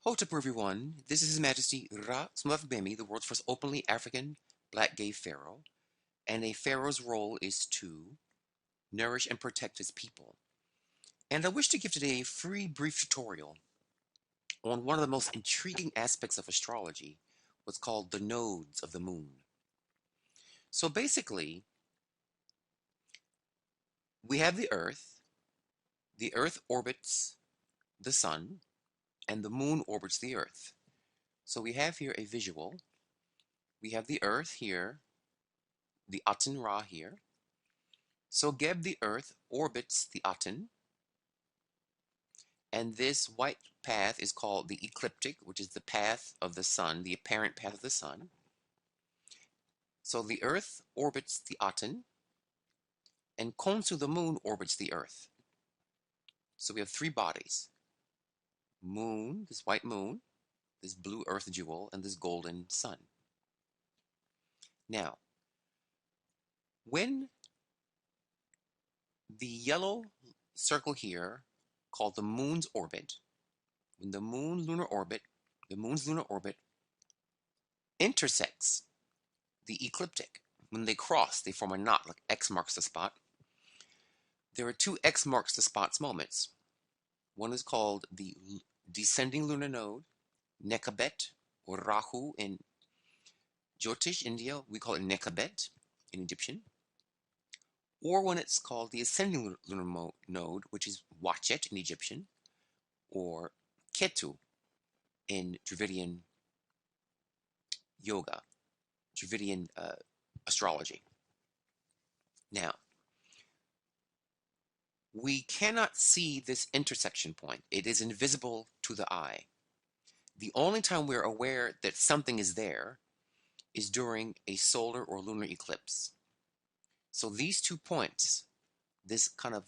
Hotep everyone, this is His Majesty Ra Smavbemi, the world's first openly African black gay pharaoh, and a pharaoh's role is to nourish and protect his people. And I wish to give today a free brief tutorial on one of the most intriguing aspects of astrology, what's called the nodes of the moon. So basically, we have the Earth orbits the sun, and the moon orbits the Earth. So we have here a visual. We have the Earth here, the Aten Ra here. So Geb, the Earth, orbits the Aten, and this white path is called the ecliptic, which is the path of the sun, the apparent path of the sun. So the Earth orbits the Aten, and Khonsu, the moon, orbits the Earth. So we have three bodies: moon, this white moon, this blue Earth jewel, and this golden sun. Now, when the yellow circle here, called the moon's orbit, when the moon's lunar orbit intersects the ecliptic, when they cross, they form a knot, like X marks the spot. There are two X marks the spot's moments. One is called the descending lunar node, Nekhebet, or Rahu in Jyotish, India. We call it Nekhebet in Egyptian. Or when it's called the ascending lunar node, which is Uatchet in Egyptian, or Ketu in Dravidian yoga, Dravidian astrology. Now, we cannot see this intersection point. It is invisible to the eye. The only time we're aware that something is there is during a solar or lunar eclipse. So these 2 points, this kind of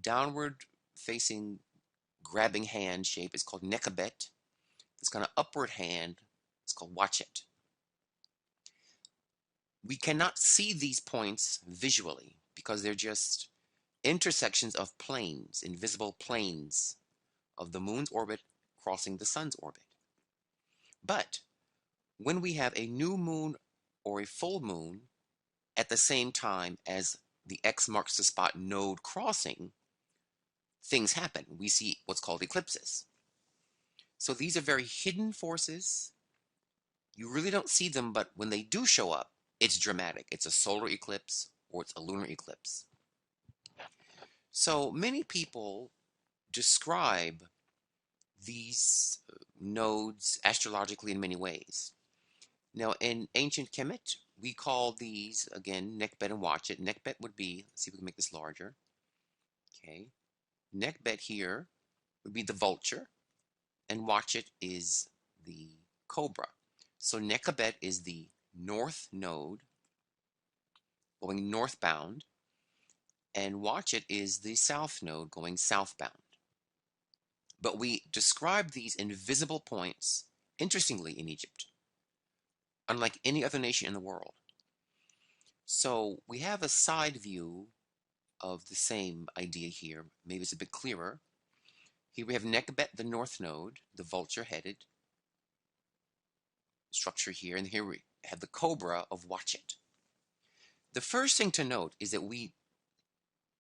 downward facing grabbing hand shape is called Nekhebet. This kind of upward hand is called Uatchet. We cannot see these points visually because they're just intersections of planes, invisible planes of the moon's orbit crossing the sun's orbit. But when we have a new moon or a full moon at the same time as the X marks the spot node crossing, things happen. We see what's called eclipses. So these are very hidden forces. You really don't see them, but when they do show up, it's dramatic. It's a solar eclipse or it's a lunar eclipse. So many people describe these nodes astrologically in many ways. Now, in ancient Kemet, we call these, again, Nekhebet and Uatchet. Nekhebet would be, let's see if we can make this larger. Okay. Nekhebet here would be the vulture, and Uatchet is the cobra. So Nekhebet is the north node going northbound, and Uatchet is the south node going southbound. But we describe these invisible points, interestingly, in Egypt, unlike any other nation in the world. So we have a side view of the same idea here. Maybe it's a bit clearer. Here we have Nekhebet, the north node, the vulture-headed structure here, and here we have the cobra of Uatchet. The first thing to note is that we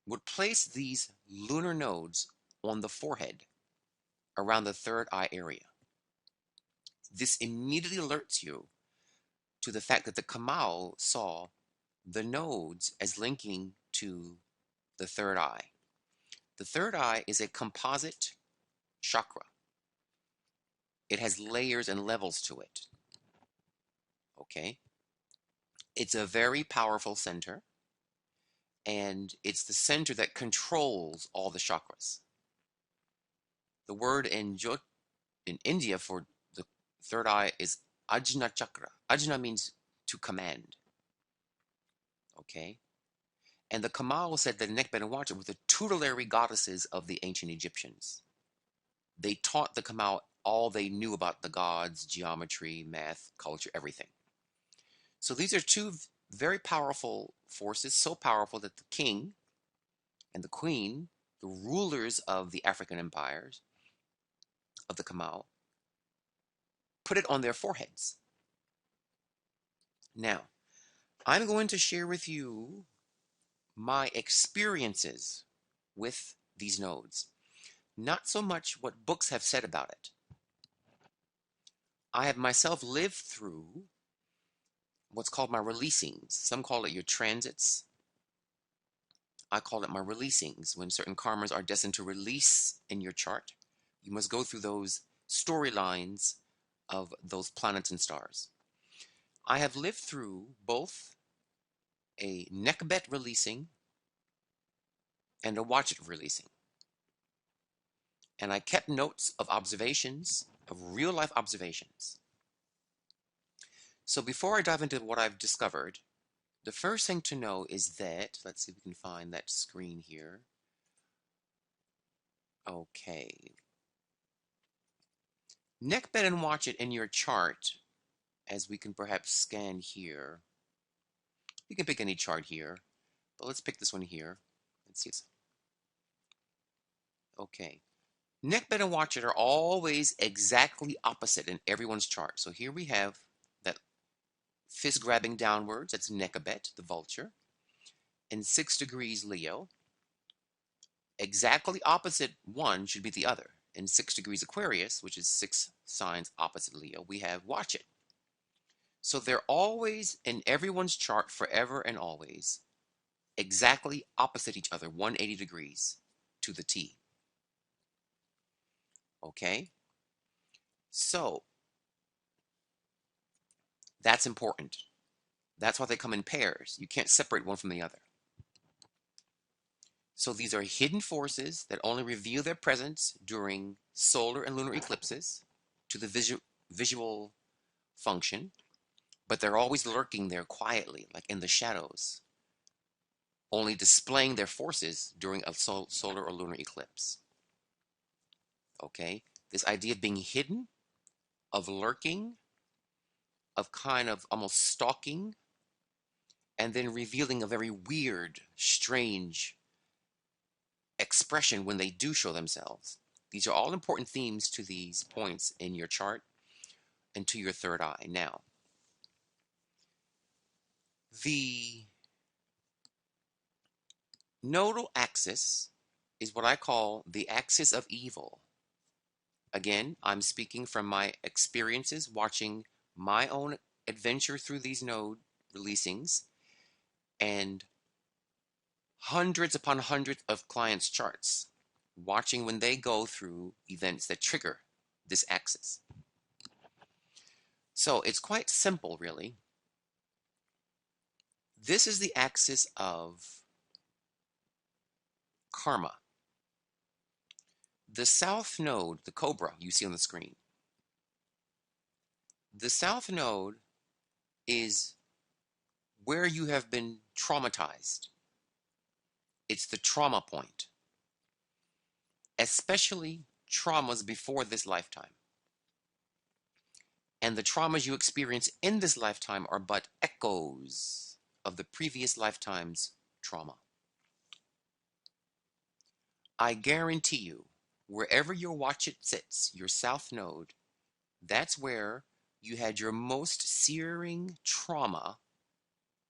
would place these lunar nodes on the forehead, around the third eye area. This immediately alerts you to the fact that the Kamau saw the nodes as linking to the third eye. The third eye is a composite chakra. It has layers and levels to it. Okay? It's a very powerful center, and it's the center that controls all the chakras. The word in India for the third eye is Ajna Chakra. Ajna means to command. Okay? And the Kamau said that Nekhebet and Uatchet were the tutelary goddesses of the ancient Egyptians. They taught the Kamau all they knew about the gods, geometry, math, culture, everything. So these are two very powerful forces, so powerful that the king and the queen, the rulers of the African empires, of the Kamau, put it on their foreheads. Now, I'm going to share with you my experiences with these nodes, not so much what books have said about it. I have myself lived through what's called my releasings. Some call it your transits. I call it my releasings. When certain karmas are destined to release in your chart, you must go through those storylines of those planets and stars. I have lived through both a Nekhebet releasing and a Uatchet releasing. And I kept notes of observations, of real life observations. So before I dive into what I've discovered, the first thing to know is that, let's see if we can find that screen here. Okay. Nekhebet and Uatchet in your chart, as we can perhaps scan here. You can pick any chart here, but let's pick this one here. Let's see. Okay. Nekhebet and Uatchet are always exactly opposite in everyone's chart. So here we have that fist grabbing downwards, that's Nekhebet, the vulture, in 6 degrees Leo. Exactly opposite one should be the other. In 6 degrees Aquarius, which is 6 signs opposite Leo, we have Uatchet. So they're always in everyone's chart forever and always exactly opposite each other, 180 degrees to the T. Okay? So that's important. That's why they come in pairs. You can't separate one from the other. So these are hidden forces that only reveal their presence during solar and lunar eclipses to the visual function, but they're always lurking there quietly, like in the shadows, only displaying their forces during a solar or lunar eclipse. Okay? This idea of being hidden, of lurking, of kind of almost stalking, and then revealing a very weird, strange expression when they do show themselves. These are all important themes to these points in your chart and to your third eye. Now, the nodal axis is what I call the axis of evil. Again, I'm speaking from my experiences watching my own adventure through these node releasings and hundreds upon hundreds of clients' charts, watching when they go through events that trigger this axis. So it's quite simple, really. This is the axis of karma. The south node, the cobra you see on the screen, the south node is where you have been traumatized. It's the trauma point, especially traumas before this lifetime. And the traumas you experience in this lifetime are but echoes of the previous lifetime's trauma. I guarantee you, wherever your Uatchet sits, your south node, that's where you had your most searing trauma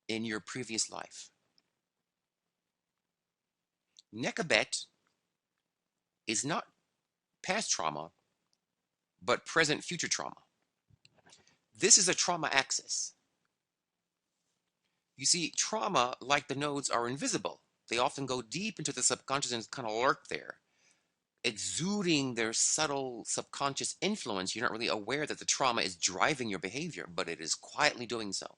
in your previous life. Nekhebet is not past trauma, but present future trauma. This is a trauma axis. You see, trauma, like the nodes, are invisible. They often go deep into the subconscious and kind of lurk there, exuding their subtle subconscious influence. You're not really aware that the trauma is driving your behavior, but it is quietly doing so.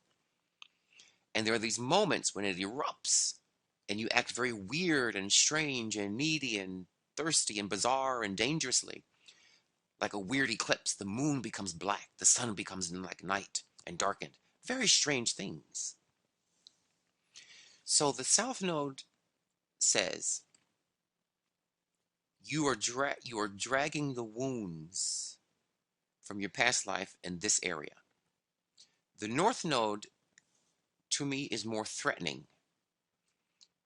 And there are these moments when it erupts and you act very weird and strange and needy and thirsty and bizarre and dangerously. Like a weird eclipse, the moon becomes black, the sun becomes like night and darkened. Very strange things. So the south node says you are dragging the wounds from your past life in this area. The north node, to me, is more threatening.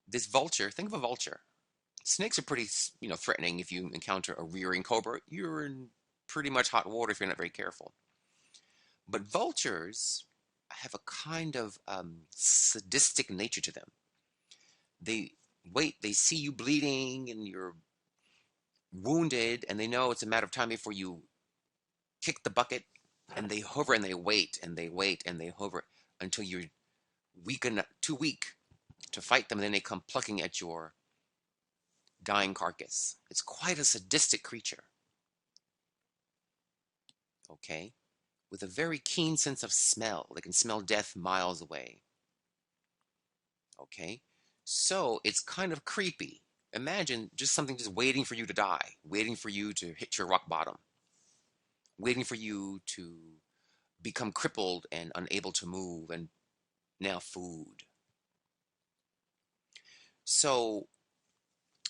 This vulture, think of a vulture. Snakes are pretty, threatening. If you encounter a rearing cobra, you're in pretty much hot water if you're not very careful. But vultures have a kind of sadistic nature to them. They wait, they see you bleeding and you're wounded, and they know it's a matter of time before you kick the bucket, and they hover and they wait and they wait and they hover until you're weak enough, too weak to fight them, and then they come plucking at your dying carcass. It's quite a sadistic creature, okay? With a very keen sense of smell. They can smell death miles away, okay? So it's kind of creepy. Imagine just something just waiting for you to die, waiting for you to hit your rock bottom, waiting for you to become crippled and unable to move, and now food. So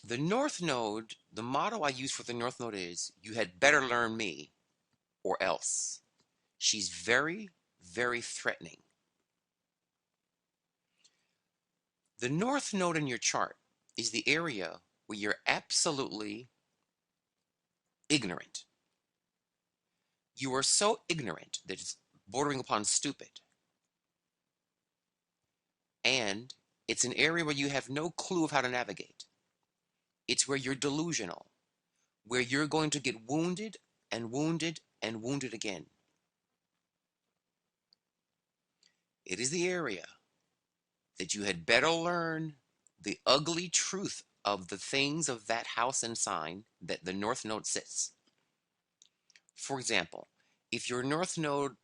the North Node, the motto I use for the North Node is, you had better learn me or else. She's very, very threatening. The North Node in your chart is the area where you're absolutely ignorant. You are so ignorant that it's bordering upon stupid. And it's an area where you have no clue of how to navigate. It's where you're delusional, where you're going to get wounded and wounded and wounded again. It is the area that you had better learn the ugly truth of the things of that house and sign that the North Node sits. For example, if your North Node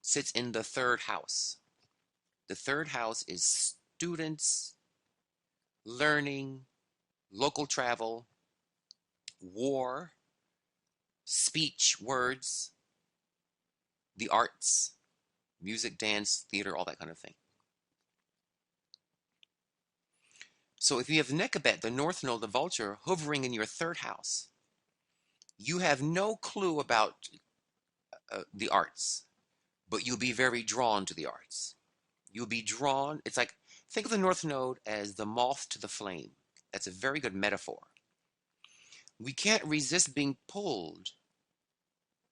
sits in the third house is students, learning, local travel, war, speech, words, the arts, music, dance, theater, all that kind of thing. So if you have Nekhebet, the North Node, the vulture, hovering in your third house, you have no clue about the arts, but you'll be very drawn to the arts. You'll be drawn. It's like, think of the North Node as the moth to the flame. That's a very good metaphor. We can't resist being pulled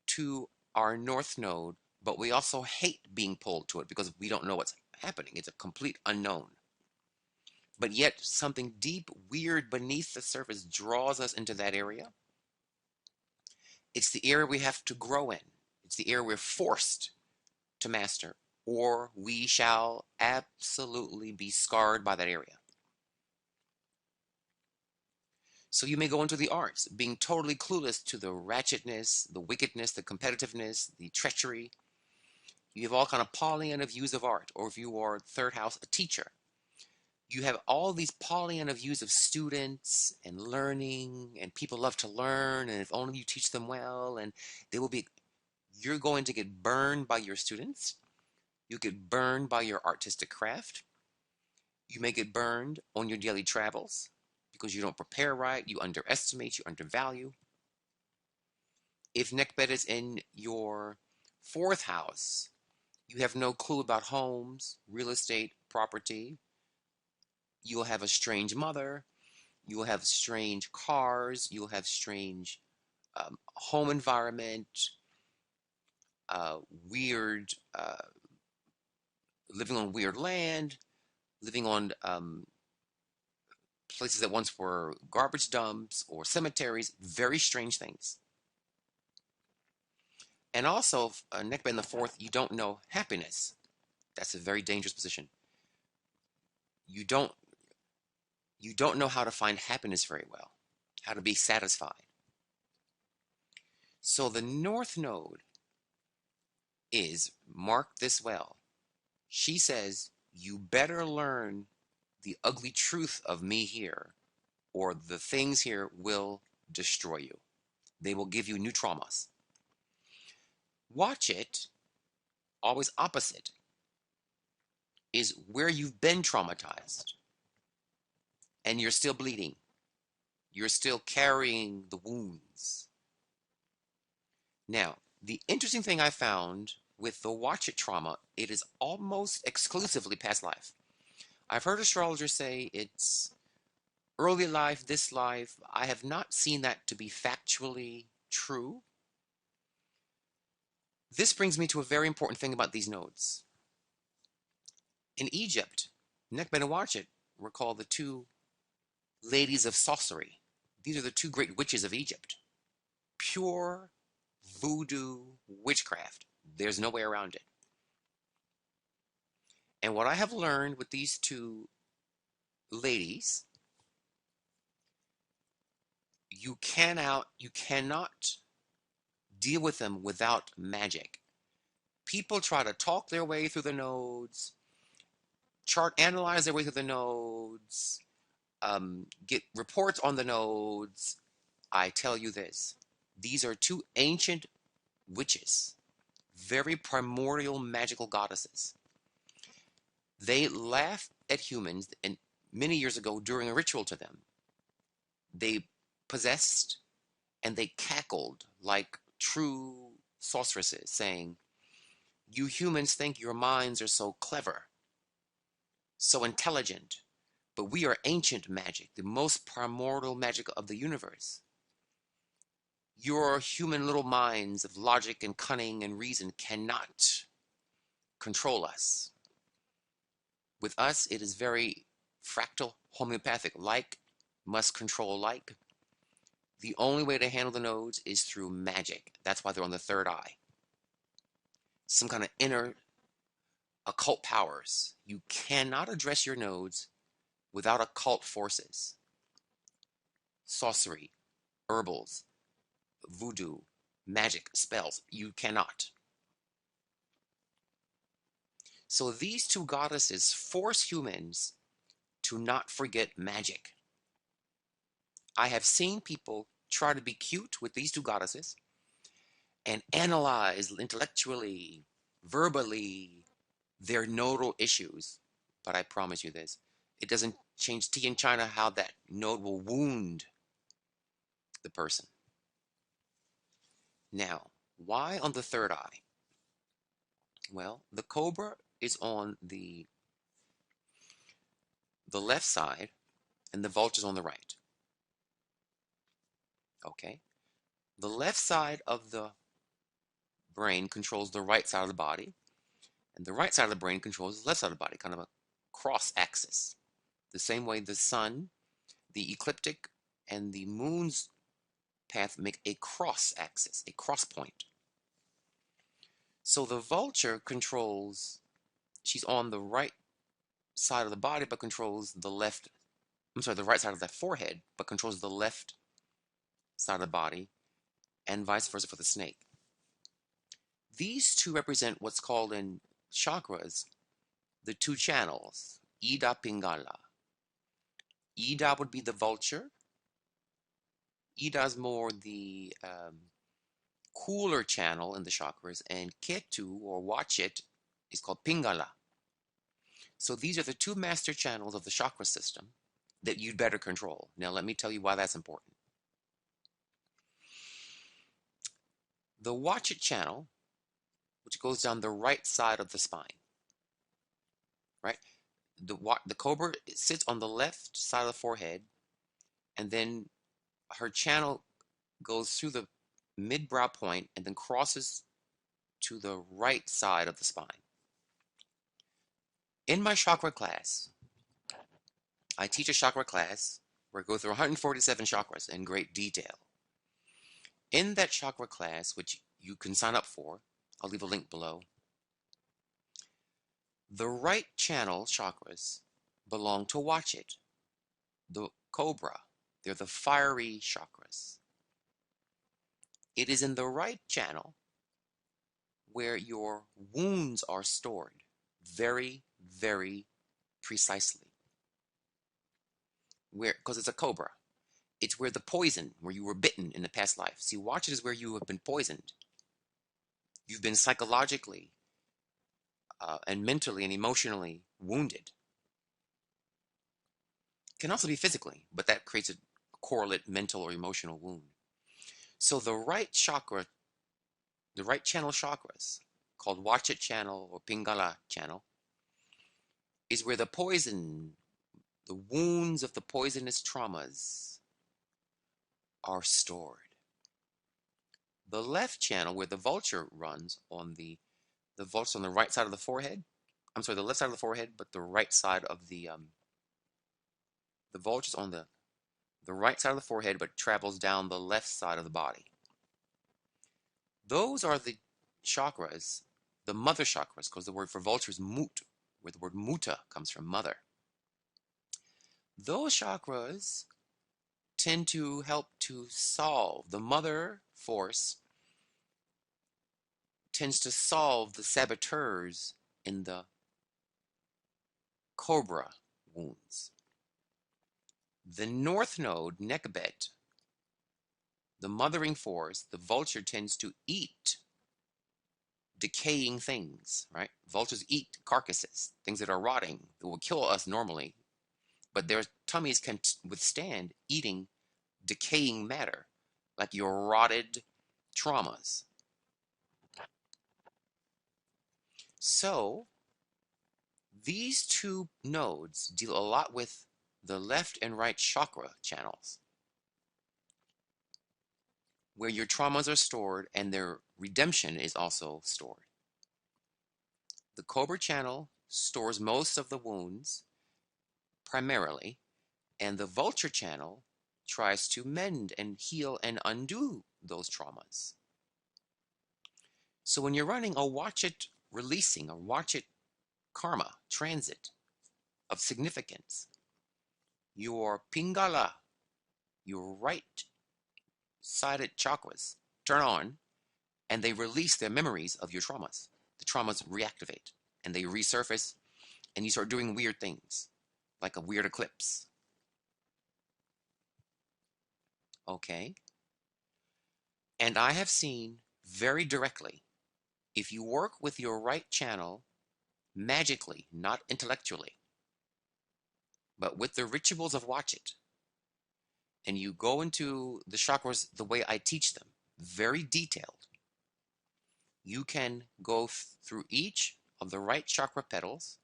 to our North Node, but we also hate being pulled to it because we don't know what's happening. It's a complete unknown. But yet something deep, weird beneath the surface draws us into that area. It's the area we have to grow in. It's the area we're forced to master, or we shall absolutely be scarred by that area. So you may go into the arts, being totally clueless to the ratchetness, the wickedness, the competitiveness, the treachery. You have all kind of Pollyanna views of art, or if you are third house, a teacher. You have all these Pollyanna views of students and learning, and people love to learn, and if only you teach them well, and they will be, you're going to get burned by your students. You get burned by your artistic craft. You may get burned on your daily travels because you don't prepare right, you underestimate, you undervalue. If Nekhebet is in your fourth house, you have no clue about homes, real estate, property. You'll have a strange mother. You'll have strange cars. You'll have strange home environment, weird, living on weird land, living on places that once were garbage dumps or cemeteries, very strange things. And also, Nekhebet in the fourth, you don't know happiness. That's a very dangerous position. You don't know how to find happiness very well, how to be satisfied. So the North Node is, mark this well. She says, you better learn the ugly truth of me here, or the things here will destroy you. They will give you new traumas. Uatchet, always opposite, is where you've been traumatized and you're still bleeding. You're still carrying the wounds. Now, the interesting thing I found with the Uatchet trauma, it is almost exclusively past life. I've heard astrologers say it's early life, this life. I have not seen that to be factually true. This brings me to a very important thing about these nodes. In Egypt, Nekhebet and Uatchet were called the two ladies of sorcery. These are the two great witches of Egypt. Pure voodoo witchcraft. There's no way around it. And what I have learned with these two ladies, you cannot deal with them without magic. People try to talk their way through the nodes, chart analyze their way through the nodes, get reports on the nodes. I tell you this, these are two ancient witches, very primordial magical goddesses. They laughed at humans, and many years ago during a ritual to them, they possessed and they cackled like true sorceresses, saying, "You humans think your minds are so clever, so intelligent, but we are ancient magic, the most primordial magic of the universe. Your human little minds of logic and cunning and reason cannot control us. With us, it is very fractal, homeopathic. Like must control like. The only way to handle the nodes is through magic. That's why they're on the third eye. Some kind of inner occult powers. You cannot address your nodes without occult forces. Sorcery, herbals, voodoo, magic, spells. You cannot. So these two goddesses force humans to not forget magic. I have seen people try to be cute with these two goddesses and analyze intellectually, verbally, their nodal issues. But I promise you this, it doesn't change tea in China how that node will wound the person. Now, why on the third eye? Well, the cobra is on the left side and the vulture's on the right. Okay? The left side of the brain controls the right side of the body, and the right side of the brain controls the left side of the body, kind of a cross axis. The same way the sun, the ecliptic, and the moon's path make a cross axis, a cross point. So the vulture controls, she's on the right side of the body, but controls the right side of the forehead, but controls the left side of the body, and vice versa for the snake. These two represent what's called in chakras the two channels, Ida Pingala. Ida would be the vulture. Ida is more the cooler channel in the chakras, and Ketu or Uatchet is called Pingala. So these are the two master channels of the chakra system that you'd better control. Now let me tell you why that's important. The Uatchet channel, which goes down the right side of the spine, right? The cobra sits on the left side of the forehead, and then her channel goes through the mid-brow point and then crosses to the right side of the spine. In my chakra class, I teach a chakra class where I go through 147 chakras in great detail. In that chakra class, which you can sign up for, I'll leave a link below, the right channel chakras belong to Uatchet, the cobra. They're the fiery chakras. It is in the right channel where your wounds are stored very, very precisely. Because it's a cobra. It's where the poison, where you were bitten in the past life. See, Uatchet is where you have been poisoned. You've been psychologically and mentally and emotionally wounded. It can also be physically, but that creates a correlate mental or emotional wound. So the right chakra, the right channel chakras, called Uatchet channel or Pingala channel, is where the poison, the wounds of the poisonous traumas are stored. the left channel where the vulture runs on the vulture on the right side of the forehead. I'm sorry, the left side of the forehead, but the right side of the vulture's on the right side of the forehead, but travels down the left side of the body. Those are the chakras, the mother chakras, because the word for vulture is mut, where the word muta comes from, mother. Those chakras tend to help to solve, the mother force tends to solve the saboteurs in the cobra wounds. The north node, Nekhebet, the mothering force, the vulture tends to eat decaying things, right? Vultures eat carcasses, things that are rotting, that will kill us normally, but their tummies can withstand eating decaying matter, like your rotted traumas. So, these two nodes deal a lot with the left and right chakra channels, where your traumas are stored and their redemption is also stored. The cobra channel stores most of the wounds, primarily, and the vulture channel tries to mend and heal and undo those traumas. So when you're running a Uatchet releasing, a Uatchet karma transit of significance, your pingala, your right-sided chakras, turn on and they release their memories of your traumas. The traumas reactivate and they resurface and you start doing weird things, like a weird eclipse. Okay? And I have seen very directly, if you work with your right channel magically, not intellectually, but with the rituals of Uatchet, and you go into the chakras the way I teach them, very detailed, you can go through each of the right chakra petals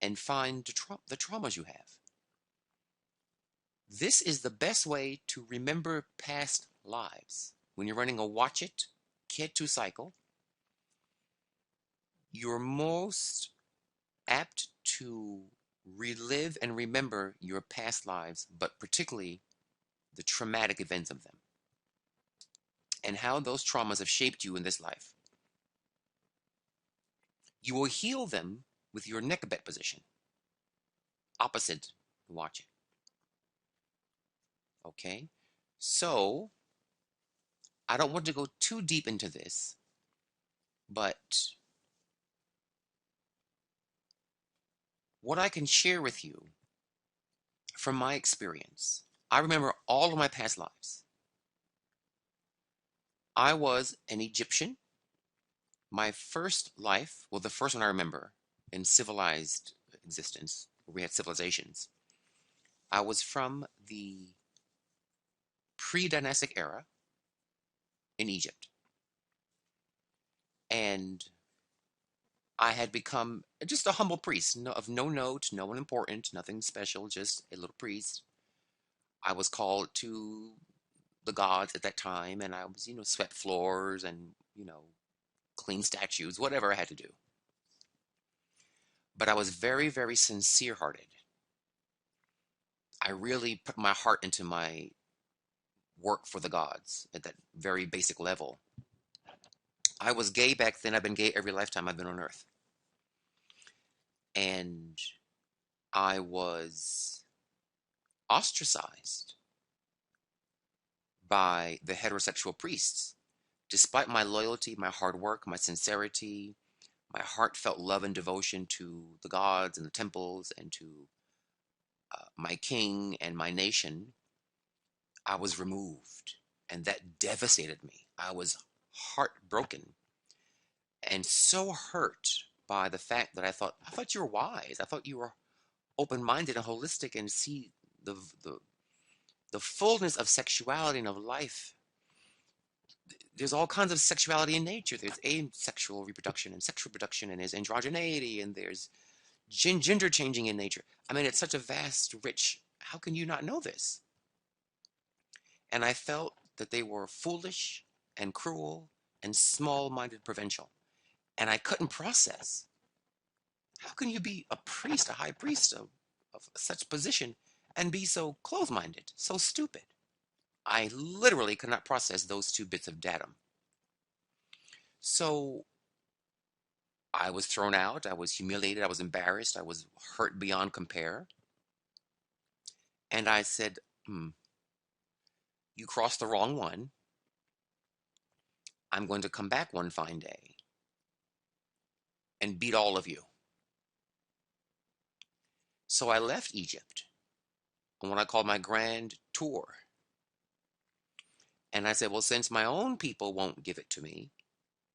and find the traumas you have. This is the best way to remember past lives. When you're running a Uatchet Ketu cycle, you're most apt to relive and remember your past lives, but particularly the traumatic events of them and how those traumas have shaped you in this life. You will heal them with your Nekhebet position, opposite the Uatchet. Okay? So, I don't want to go too deep into this, but what I can share with you from my experience, I remember all of my past lives. I was an Egyptian. My first life, well, the first one I remember in civilized existence, where we had civilizations, I was from the pre-dynastic era in Egypt. And I had become just a humble priest, of no note, no one important, nothing special, just a little priest. I was called to the gods at that time, and I was, swept floors and, clean statues, whatever I had to do. But I was very, very sincere-hearted. I really put my heart into my work for the gods at that very basic level. I was gay back then. I've been gay every lifetime I've been on Earth. And I was ostracized by the heterosexual priests. Despite my loyalty, my hard work, my sincerity, my heartfelt love and devotion to the gods and the temples and to my king and my nation, I was removed. And that devastated me. I was heartbroken and so hurt by the fact that I thought you were wise. I thought you were open-minded and holistic and see the fullness of sexuality and of life. There's all kinds of sexuality in nature. There's asexual reproduction and sexual reproduction, and there's androgeneity, and there's gender changing in nature. I mean, it's such a vast, rich, how can you not know this? And I felt that they were foolish and cruel and small-minded provincial. And I couldn't process. How can you be a priest, a high priest of such position, and be so close-minded, so stupid? I literally could not process those two bits of datum. So I was thrown out. I was humiliated. I was embarrassed. I was hurt beyond compare. And I said, you crossed the wrong one. I'm going to come back one fine day and beat all of you. So I left Egypt on what I called my grand tour. And I said, well, since my own people won't give it to me,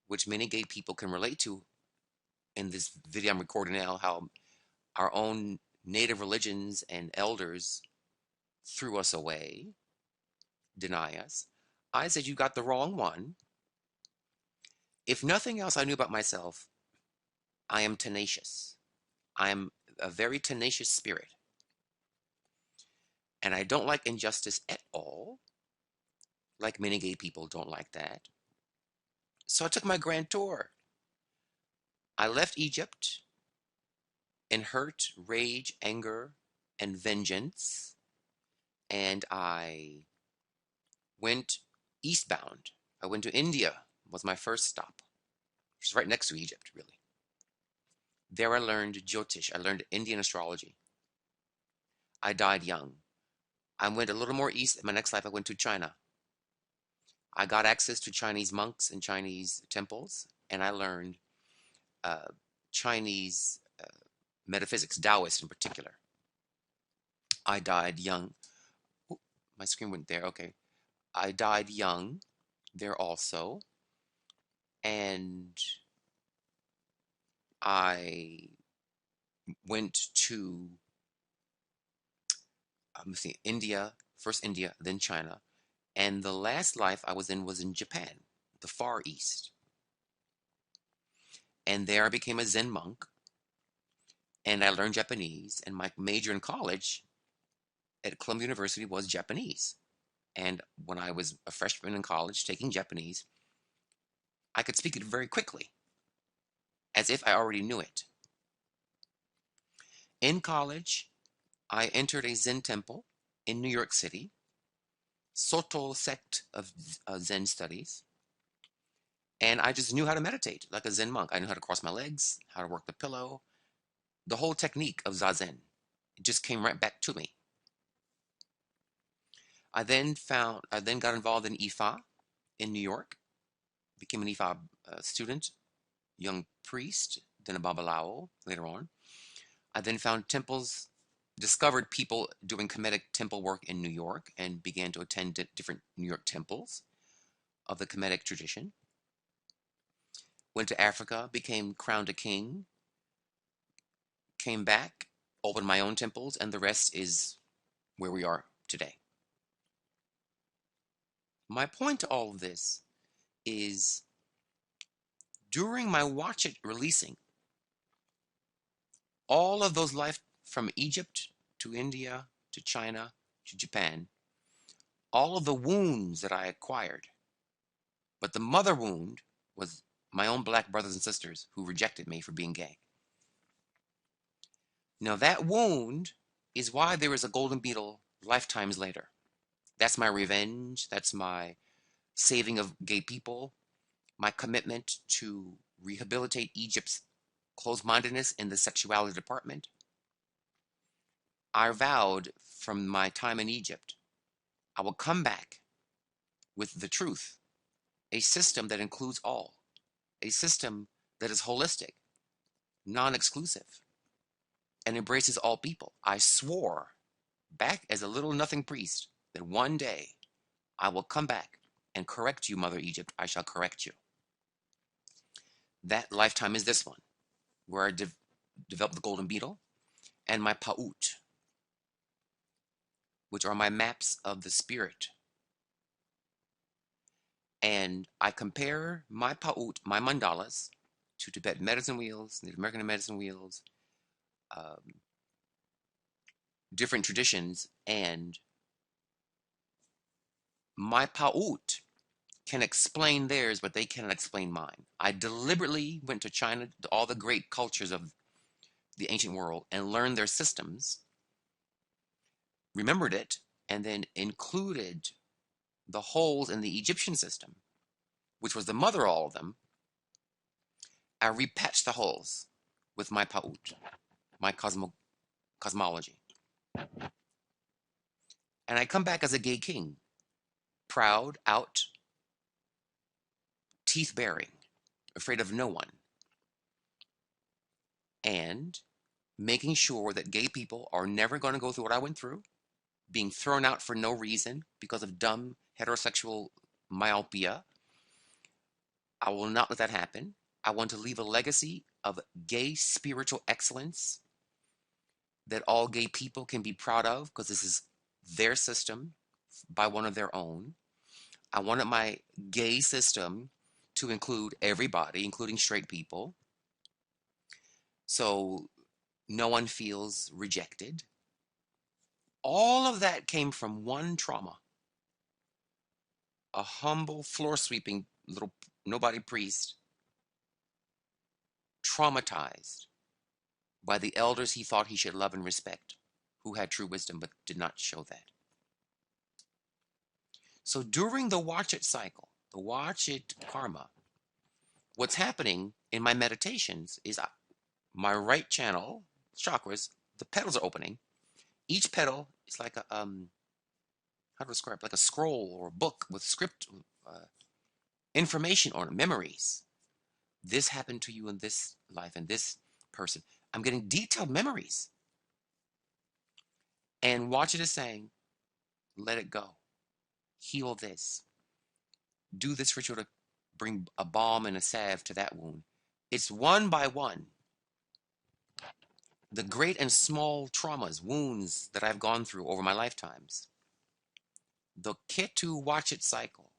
which many gay people can relate to in this video I'm recording now, how our own native religions and elders threw us away, deny us. I said, you got the wrong one. If nothing else I knew about myself, I am tenacious. I am a very tenacious spirit. And I don't like injustice at all. Like many gay people don't like that. So I took my grand tour. I left Egypt in hurt, rage, anger, and vengeance. And I went eastbound. I went to India, was my first stop, which is right next to Egypt, really. There I learned Jyotish. I learned Indian astrology. I died young. I went a little more east. In my next life, I went to China. I got access to Chinese monks and Chinese temples, and I learned Chinese metaphysics, Taoist in particular. I died young. Ooh, my screen went there. Okay. I died young there also, and I went to India, first India, then China, and the last life I was in Japan, the Far East. And there I became a Zen monk, and I learned Japanese, and my major in college at Columbia University was Japanese. And when I was a freshman in college taking Japanese, I could speak it very quickly, as if I already knew it. In college, I entered a Zen temple in New York City, Soto sect of Zen studies, and I just knew how to meditate like a Zen monk. I knew how to cross my legs, how to work the pillow, the whole technique of Zazen. It just came right back to me. I then got involved in Ifa in New York, became an Ifa student, young priest, then a Babalao later on. I then found temples, discovered people doing Kemetic temple work in New York, and began to attend different New York temples of the Kemetic tradition. Went to Africa, became crowned a king, came back, opened my own temples, and the rest is where we are today. My point to all of this is during my Uatchet releasing, all of those life from Egypt to India to China to Japan, all of the wounds that I acquired, but the mother wound was my own black brothers and sisters who rejected me for being gay. Now that wound is why there is a golden beetle lifetimes later. That's my revenge. That's my saving of gay people, my commitment to rehabilitate Egypt's closed-mindedness in the sexuality department. I vowed from my time in Egypt, I will come back with the truth, a system that includes all, a system that is holistic, non-exclusive, and embraces all people. I swore back as a little nothing priest that one day I will come back and correct you, Mother Egypt. I shall correct you. That lifetime is this one, where I developed the golden beetle and my pa'ut, which are my maps of the spirit. And I compare my pa'ut, my mandalas, to Tibetan medicine wheels, Native American medicine wheels, different traditions, and my pa'ut can explain theirs, but they cannot explain mine. I deliberately went to China, to all the great cultures of the ancient world, and learned their systems, remembered it, and then included the holes in the Egyptian system, which was the mother of all of them. I repatched the holes with my pa'ut, my cosmology. And I come back as a gay king, proud, out, teeth baring, afraid of no one, and making sure that gay people are never going to go through what I went through, being thrown out for no reason because of dumb heterosexual myopia. I will not let that happen. I want to leave a legacy of gay spiritual excellence that all gay people can be proud of because this is their system by one of their own. I wanted my gay system to include everybody, including straight people, so no one feels rejected. All of that came from one trauma. A humble, floor sweeping little nobody priest, traumatized by the elders he thought he should love and respect, who had true wisdom but did not show that. So during the Uatchet cycle, the Uatchet karma, what's happening in my meditations is my right channel, chakras, the petals are opening. Each petal is like a, how to describe it? Like a scroll or a book with script, information on it, memories. This happened to you in this life and this person. I'm getting detailed memories. And Uatchet is saying, let it go. Heal this. Do this ritual to bring a balm and a salve to that wound. It's one by one. The great and small traumas, wounds that I've gone through over my lifetimes. The Ketu Uatchet cycle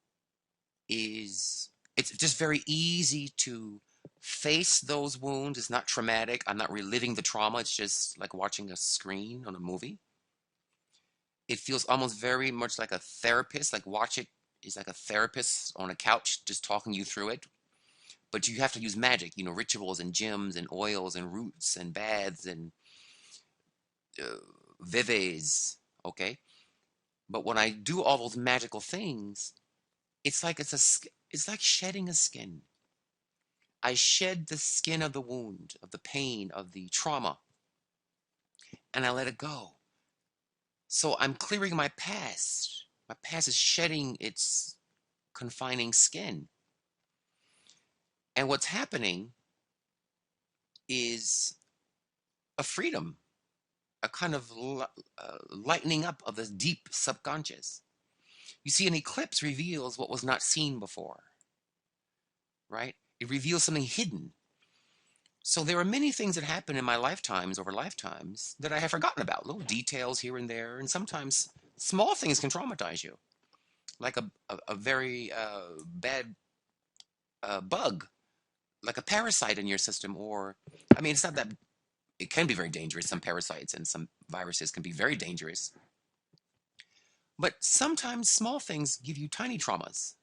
is, it's just very easy to face those wounds. It's not traumatic. I'm not reliving the trauma. It's just like watching a screen on a movie. It feels almost very much like a therapist. Like Uatchet is like a therapist on a couch just talking you through it. But you have to use magic, rituals and gyms and oils and roots and baths and vives, okay? But when I do all those magical things, it's like shedding a skin. I shed the skin of the wound, of the pain, of the trauma, and I let it go. So I'm clearing my past. My past is shedding its confining skin. And what's happening is a freedom, a kind of lightening up of the deep subconscious. You see, an eclipse reveals what was not seen before, right? It reveals something hidden. So there are many things that happen in my lifetimes, over lifetimes, that I have forgotten about, little details here and there, and sometimes small things can traumatize you, like a very bad bug, like a parasite in your system, or, I mean, it's not that, it can be very dangerous. Some parasites and some viruses can be very dangerous. But sometimes small things give you tiny traumas.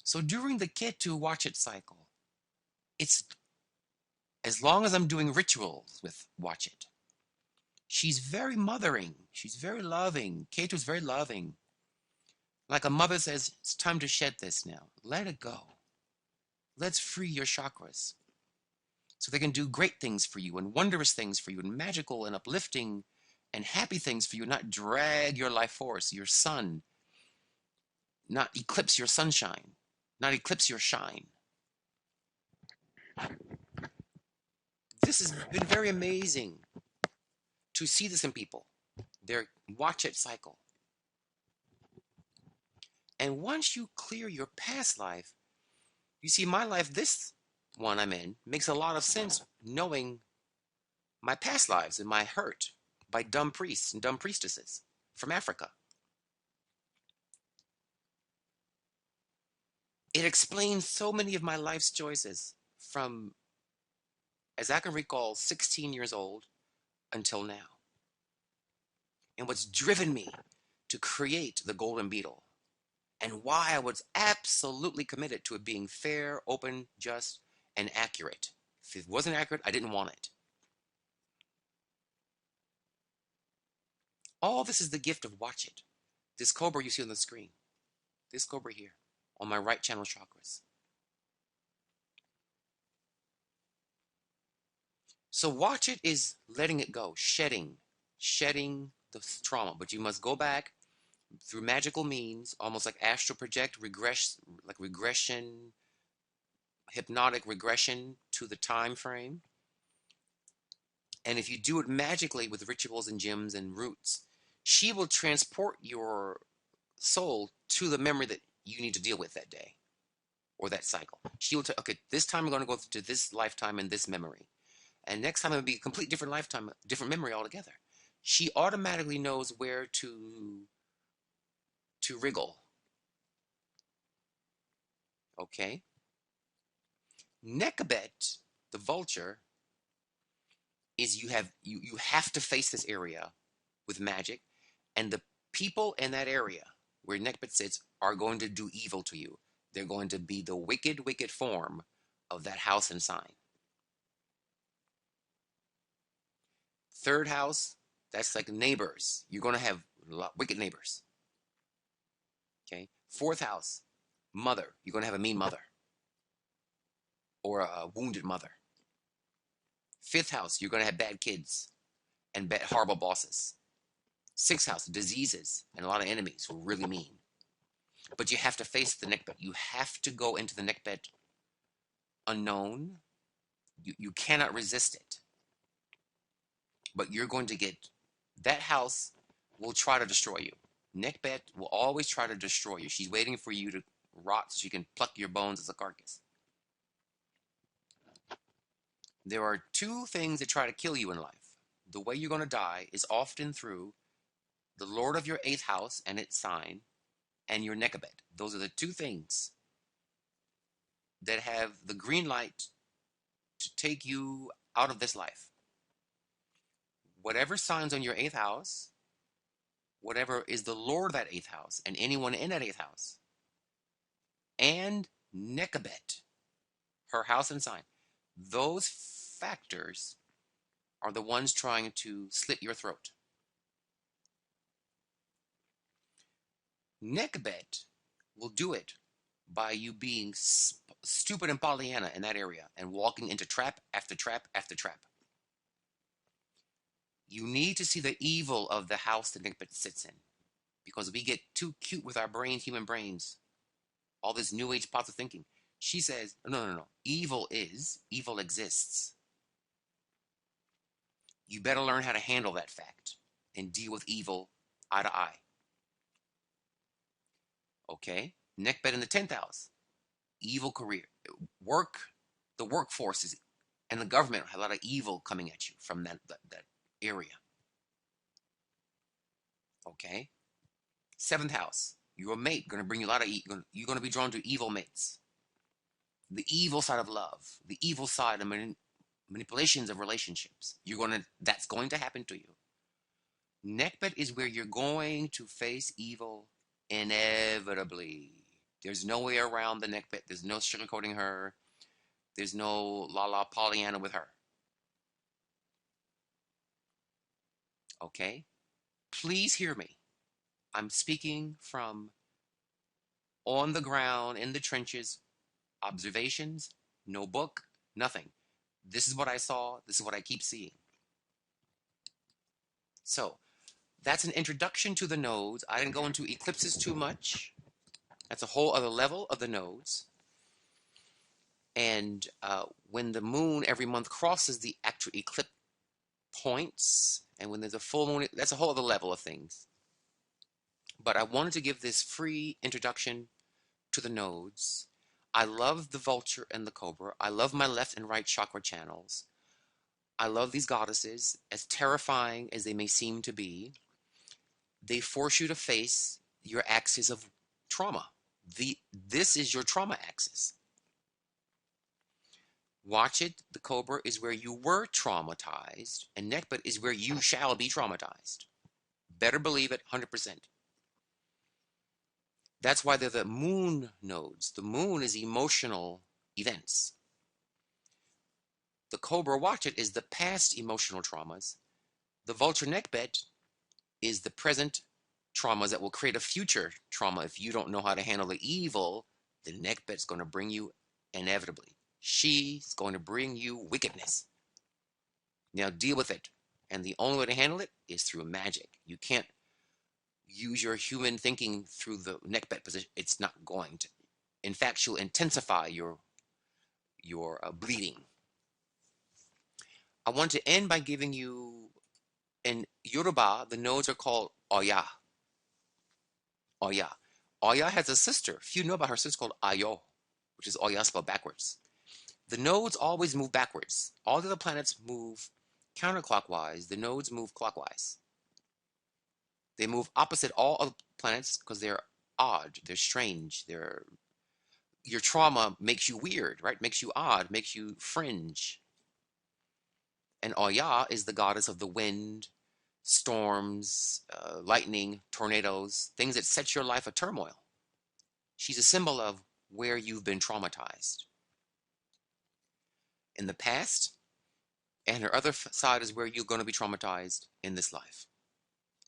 So during the Ketu Uatchet cycle, it's, as long as I'm doing rituals with Uatchet, she's very mothering. She's very loving. Ketu's very loving. Like a mother says, it's time to shed this now. Let it go. Let's free your chakras so they can do great things for you and wondrous things for you and magical and uplifting and happy things for you, not drag your life force, your sun, not eclipse your sunshine, not eclipse your shine. This has been very amazing to see this in people, their Uatchet cycle. And once you clear your past life, you see my life, this one I'm in, makes a lot of sense knowing my past lives and my hurt by dumb priests and dumb priestesses from Africa. It explains so many of my life's choices from, as I can recall, 16 years old until now. And what's driven me to create the golden beetle and why I was absolutely committed to it being fair, open, just, and accurate. If it wasn't accurate, I didn't want it. All this is the gift of Uatchet. This cobra you see on the screen, this cobra here, on my right channel chakras. So Uatchet is letting it go, shedding the trauma. But you must go back through magical means, almost like astral project, regression, hypnotic regression to the time frame. And if you do it magically with rituals and gems and roots, she will transport your soul to the memory that you need to deal with that day or that cycle. She will tell, okay, this time I'm going to go to this lifetime and this memory. And next time it'll be a complete different lifetime, different memory altogether. She automatically knows where to wriggle. Okay? Nekhebet, the vulture, is you have to face this area with magic, and the people in that area where Nekhebet sits are going to do evil to you. They're going to be the wicked, wicked form of that house and sign. Third house, that's like neighbors. You're going to have wicked neighbors. Okay? Fourth house, mother. You're going to have a mean mother or a wounded mother. Fifth house, you're going to have bad kids and horrible bosses. Sixth house, diseases and a lot of enemies who are really mean. But you have to face the Nekhebet. You have to go into the Nekhebet unknown. You cannot resist it. But you're going to get, that house will try to destroy you. Nekhebet will always try to destroy you. She's waiting for you to rot so she can pluck your bones as a carcass. There are two things that try to kill you in life. The way you're going to die is often through the Lord of your 8th house and its sign and your Nekhebet. Those are the two things that have the green light to take you out of this life. Whatever signs on your 8th house, whatever is the Lord of that 8th house and anyone in that 8th house, and Nekhebet, her house and sign, those factors are the ones trying to slit your throat. Nekhebet will do it by you being stupid and Pollyanna in that area and walking into trap after trap after trap. You need to see the evil of the house that Nekhebet sits in, because we get too cute with our brains, human brains, all this new age positive thinking. She says, no. Evil exists. You better learn how to handle that fact and deal with evil eye to eye. Okay? Nekhebet in the 10th house. Evil career. The workforce is, and the government have a lot of evil coming at you from that area. Okay? 7th house. Your mate going to bring you a lot of, you're going to be drawn to evil mates. The evil side of love. The evil side of manipulations of relationships. That's going to happen to you. Nekhebet is where you're going to face evil inevitably. There's no way around the Nekhebet. There's no sugarcoating her. There's no la Pollyanna with her. Okay? Please hear me. I'm speaking from on the ground, in the trenches, observations, no book, nothing. This is what I saw. This is what I keep seeing. So, that's an introduction to the nodes. I didn't go into eclipses too much. That's a whole other level of the nodes. And when the moon every month crosses the actual eclipse points, and when there's a full moon, that's a whole other level of things. But I wanted to give this free introduction to the nodes. I love the vulture and the cobra. I love my left and right chakra channels. I love these goddesses, as terrifying as they may seem to be. They force you to face your axis of trauma. This is your trauma axis. Uatchet, the cobra, is where you were traumatized, and Nekhebet is where you shall be traumatized. Better believe it, 100%. That's why they're the moon nodes. The moon is emotional events. The Cobra Uatchet is the past emotional traumas. The Vulture Nekhebet is the present traumas that will create a future trauma. If you don't know how to handle the evil, the Nekhebet's going to bring you inevitably. She's going to bring you wickedness. Now deal with it. And the only way to handle it is through magic. You can't use your human thinking through the Nekhebet position. It's not going to. In fact, she'll intensify your bleeding. I want to end by giving you, in Yoruba, the nodes are called Oya. Oya. Oya has a sister. Few know about her sister called Ayo, which is Oya spelled backwards. The nodes always move backwards. All the other planets move counterclockwise. The nodes move clockwise. They move opposite all other planets because they're odd, they're strange, your trauma makes you weird, right? Makes you odd, makes you fringe. And Oya is the goddess of the wind, storms, lightning, tornadoes, things that set your life a turmoil. She's a symbol of where you've been traumatized in the past, and her other side is where you're going to be traumatized in this life.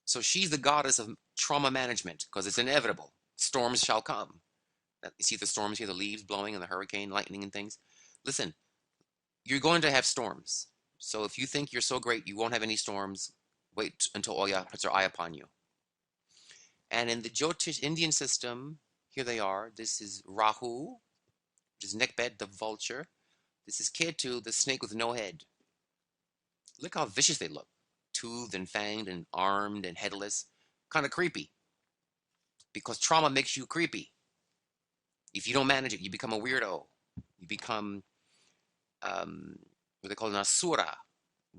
So she's the goddess of trauma management because it's inevitable. Storms shall come. You see the storms here, the leaves blowing and the hurricane, lightning and things. Listen, you're going to have storms. So if you think you're so great, you won't have any storms, wait until Oya puts her eye upon you. And in the Jyotish Indian system, here they are. This is Rahu, which is Nekhebet, the vulture. This is Ketu, the snake with no head. Look how vicious they look. Toothed and fanged and armed and headless. Kind of creepy. Because trauma makes you creepy. If you don't manage it, you become a weirdo. You become what they call an asura,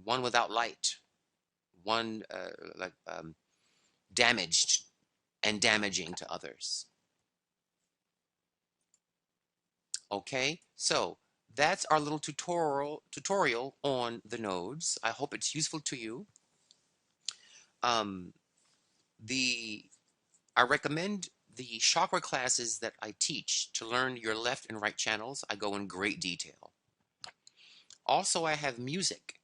one without light, one damaged and damaging to others. Okay, so that's our little tutorial on the nodes. I hope it's useful to you. I recommend the chakra classes that I teach to learn your left and right channels. I go in great detail. Also, I have music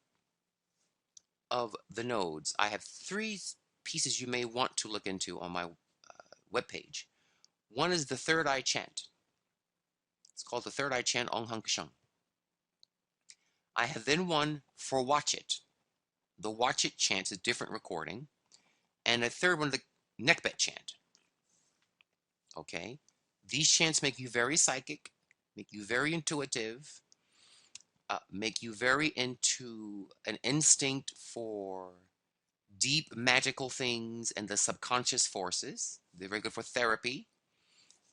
of the nodes. I have 3 pieces you may want to look into on my webpage. One is the third eye chant. It's called the third eye chant Ong Hung Kshung. I have then one for Uatchet. The Uatchet chant is a different recording. And a third one, the Nekhebet chant. Okay? These chants make you very psychic, make you very intuitive, make you very into an instinct for deep magical things and the subconscious forces. They're very good for therapy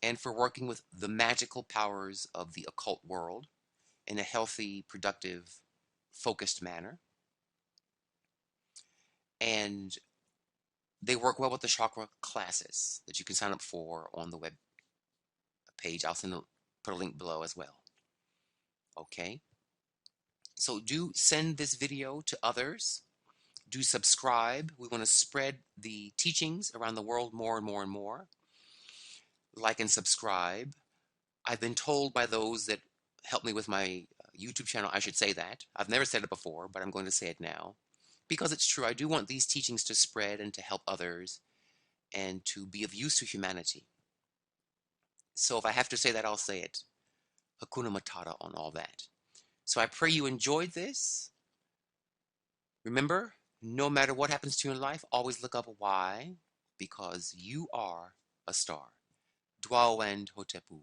and for working with the magical powers of the occult world in a healthy, productive, focused manner. And they work well with the chakra classes that you can sign up for on the web page. I'll put a link below as well. Okay? So do send this video to others. Do subscribe. We want to spread the teachings around the world more and more and more. Like and subscribe. I've been told by those that help me with my YouTube channel, I should say that. I've never said it before, but I'm going to say it now. Because it's true, I do want these teachings to spread and to help others and to be of use to humanity. So if I have to say that, I'll say it. Hakuna Matata on all that. So I pray you enjoyed this. Remember, no matter what happens to you in life, always look up why, because you are a star. Dwawend Hotepu.